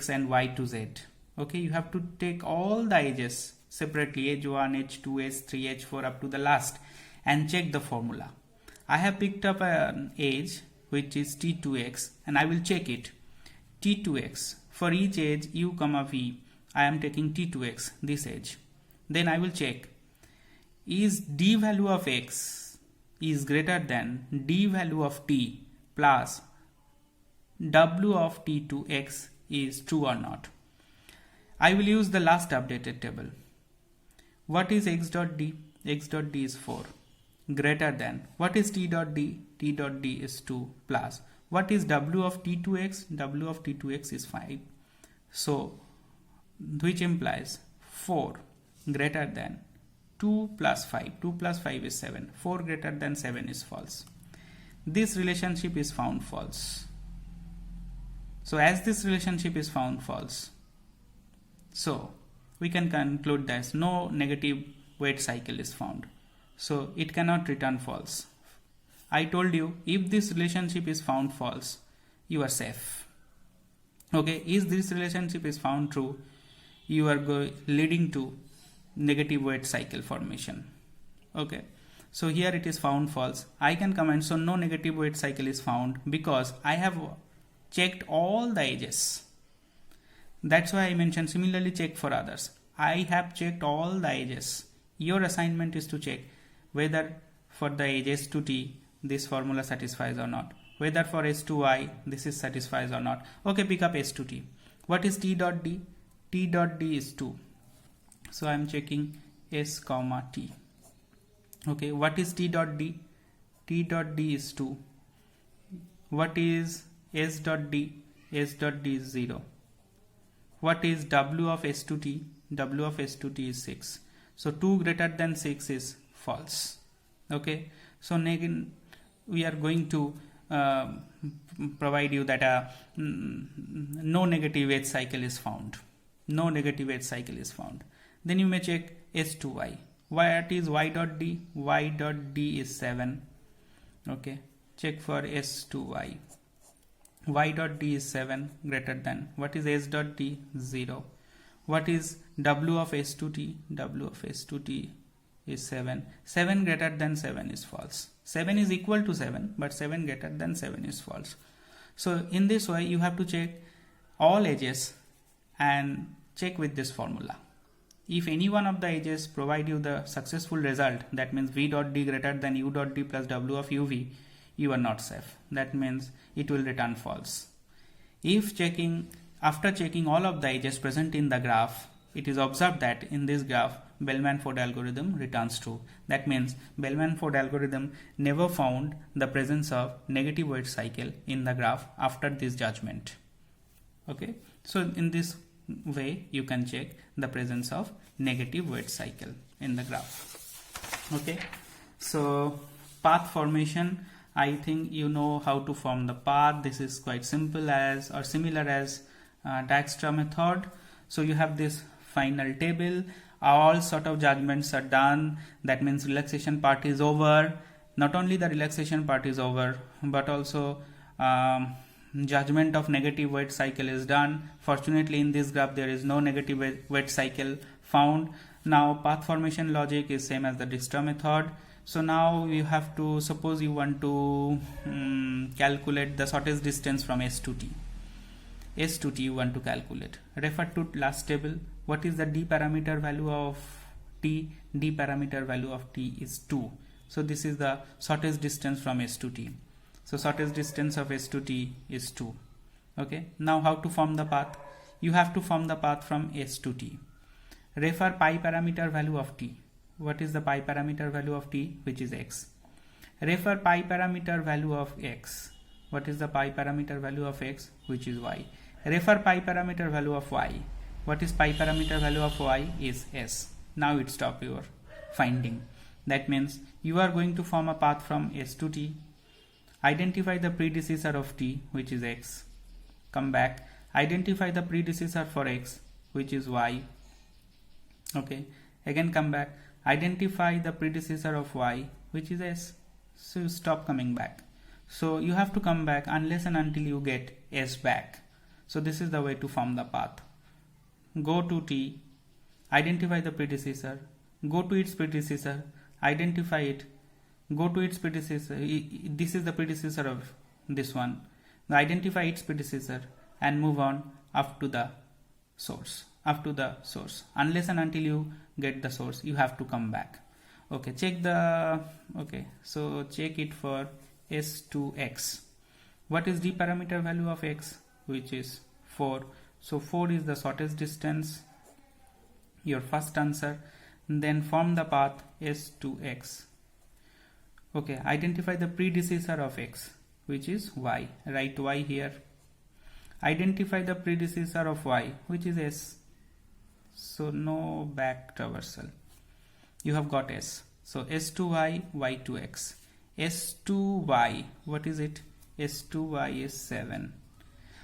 and y to z. Okay, you have to take all the edges separately, edge 1, edge 2, edge 3, edge 4 up to the last, and check the formula. I have picked up an edge which is t2x, and I will check it. T2x, for each edge u comma v, I am taking t2x, this edge. Then I will check, is d value of x is greater than d value of t plus w of t2x is true or not. I will use the last updated table. What is x dot d? X dot d is 4. Greater than, what is t dot d? T dot d is 2 plus, what is w of t2x? W of t2x is 5. So, which implies 4 greater than 2 plus 5. 2 plus 5 is 7. 4 greater than 7 is false. This relationship is found false. So, as this relationship is found false, so we can conclude that no negative weight cycle is found. So it cannot return false. I told you, if this relationship is found false, you are safe. Okay, if this relationship is found true, you are leading to negative weight cycle formation. Okay, so here it is found false. I can comment, so no negative weight cycle is found because I have checked all the edges. That's why I mentioned similarly check for others. I have checked all the edges. Your assignment is to check whether for the edge s to t this formula satisfies or not. Whether for s to y this is satisfies or not. Okay, pick up s to t. What is t dot d? T dot d is 2. So I am checking s comma t. Okay, what is t dot d? T dot d is 2. What is s dot d? S dot d is 0. What is w of s to t? W of s to t is 6. So 2 greater than 6 is false. Okay, so we are going to provide you that no negative edge cycle is found. No negative edge cycle is found. Then you may check s to y. What is y dot d? Y dot d is 7. Okay, check for s to y. Y dot d is 7 greater than, what is s dot d? 0. What is w of s to t? W of s to t is 7. 7 greater than 7 is false. 7 is equal to 7, but 7 greater than 7 is false. So in this way you have to check all edges and check with this formula. If any one of the edges provide you the successful result, that means v dot d greater than u dot d plus w of uv, you are not safe. That means it will return false. If after checking all of the edges present in the graph, it is observed that in this graph Bellman Ford algorithm returns true. That means Bellman Ford algorithm never found the presence of negative weight cycle in the graph after this judgment. Okay, so in this way you can check the presence of negative weight cycle in the graph. Okay, so path formation, I think you know how to form the path. This is quite simple as or similar as Dijkstra method. So you have this final table, all sort of judgments are done. That means relaxation part is over. Not only the relaxation part is over, but also judgment of negative weight cycle is done. Fortunately in this graph there is no negative weight cycle found. Now path formation logic is same as the Dijkstra method. So now you have to, suppose you want to calculate the shortest distance from s to t. S to t you want to calculate. Refer to last table. What is the d parameter value of t? D parameter value of t is 2. So this is the shortest distance from s to t. So shortest distance of s to t is 2. Okay. Now how to form the path? You have to form the path from s to t. Refer pi parameter value of t. What is the pi parameter value of t? Which is x. Refer pi parameter value of x. What is the pi parameter value of x? Which is y. Refer pi parameter value of y. What is pi parameter value of y? Is s. Now it stop your finding. That means you are going to form a path from s to t. Identify the predecessor of t, which is x. Come back. Identify the predecessor for x, which is y. Okay. Again come back. Identify the predecessor of y, which is s. So you stop coming back. So you have to come back unless and until you get s back. So this is the way to form the path. Go to T, identify the predecessor, go to its predecessor, identify it, go to its predecessor. This is the predecessor of this one. Identify its predecessor and move on up to the source. Unless and until you get the source, you have to come back. Okay, check it for S2x. What is the parameter value of x? Which is 4. So 4 is the shortest distance, your first answer. Then form the path S2x. Okay, identify the predecessor of x, which is y. Write y here. Identify the predecessor of y, which is s. So no back traversal. You have got s. So s2y, y2x. S2y, what is it? S2y is 7.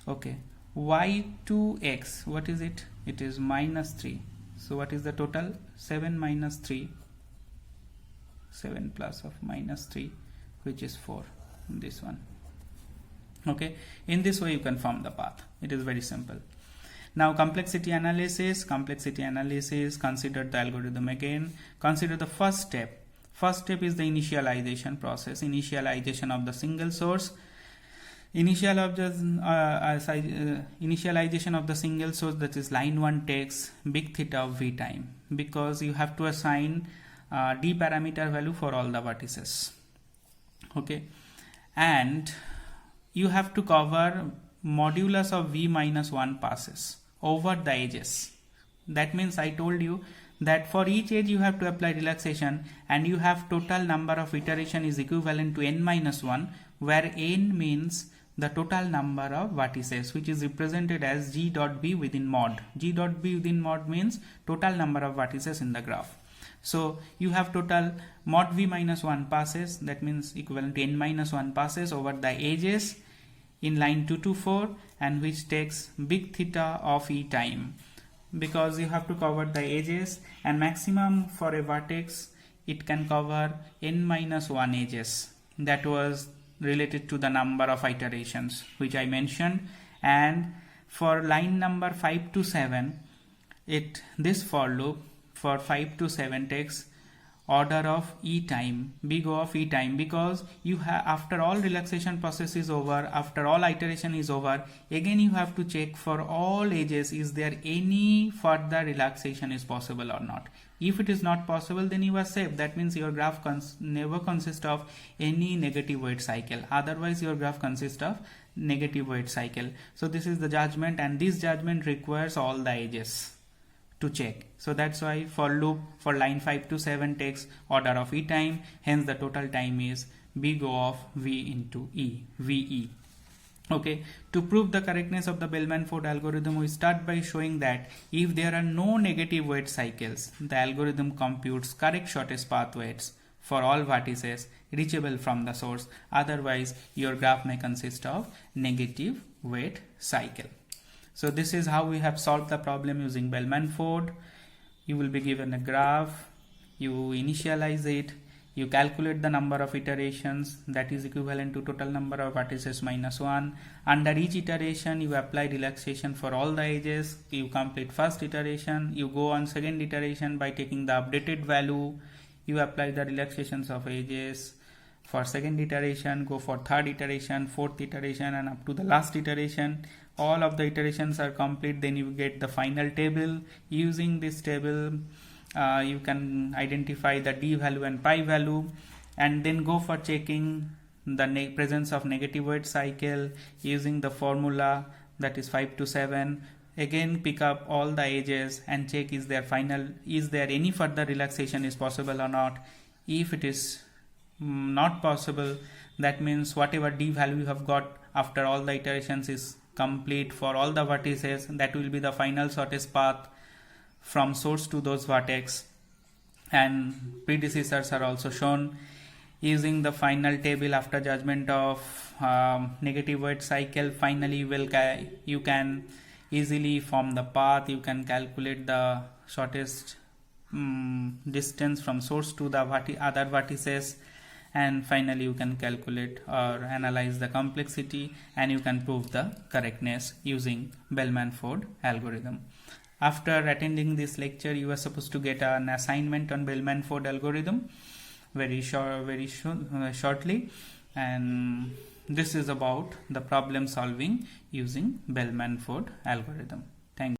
Okay, y2x, what is it? It is minus 3. So what is the total? 7 minus 3. 7 plus of minus 3, which is 4. This one. Okay, in this way you can form the path. It is very simple. Now complexity analysis. Consider the algorithm again. Consider the first step. First step is the initialization process. Initialization of the single source. Initialization of the single source, that is line 1, takes big theta of v time, because you have to assign d parameter value for all the vertices. Okay, and you have to cover modulus of v minus 1 passes over the edges. That means I told you that for each edge you have to apply relaxation, and you have total number of iteration is equivalent to n minus 1, where n means the total number of vertices, which is represented as g dot b within mod. G dot b within mod means total number of vertices in the graph. So you have total mod v minus 1 passes, that means equivalent to n minus 1 passes over the edges in line 2 to 4, and which takes big theta of e time, because you have to cover the edges, and maximum for a vertex it can cover n minus 1 edges. That was related to the number of iterations which I mentioned. And for line number 5 to 7, this for loop for 5 to 7 takes order of e time, big O of e time, because you have, after all relaxation process is over, after all iteration is over, again you have to check for all edges is there any further relaxation is possible or not. If it is not possible, then you are safe. That means your graph never consists of any negative weight cycle. Otherwise your graph consists of negative weight cycle. So this is the judgment, and this judgment requires all the edges to check. So that's why for loop for line 5 to 7 takes order of e time, hence the total time is big O of v into e, ve. Okay, to prove the correctness of the Bellman Ford algorithm, we start by showing that if there are no negative weight cycles, the algorithm computes correct shortest path weights for all vertices reachable from the source. Otherwise your graph may consist of negative weight cycle. So this is how we have solved the problem using Bellman Ford. You will be given a graph, you initialize it, you calculate the number of iterations, that is equivalent to total number of vertices minus 1. Under each iteration you apply relaxation for all the edges. You complete first iteration, you go on second iteration by taking the updated value, you apply the relaxations of edges. For second iteration, go for third iteration, fourth iteration, and up to the last iteration. All of the iterations are complete, then you get the final table. Using this table you can identify the d value and pi value, and then go for checking the presence of negative weight cycle using the formula, that is 5 to 7. Again pick up all the edges and check is there any further relaxation is possible or not. If it is not possible, that means whatever d value you have got after all the iterations is complete for all the vertices, that will be the final shortest path from source to those vertex, and predecessors are also shown. Using the final table after judgment of negative weight cycle, finally you can easily form the path. You can calculate the shortest distance from source to the other vertices, and finally you can calculate or analyze the complexity, and you can prove the correctness using Bellman Ford algorithm. After attending this lecture, you are supposed to get an assignment on Bellman Ford algorithm very shortly, and this is about the problem solving using Bellman Ford algorithm.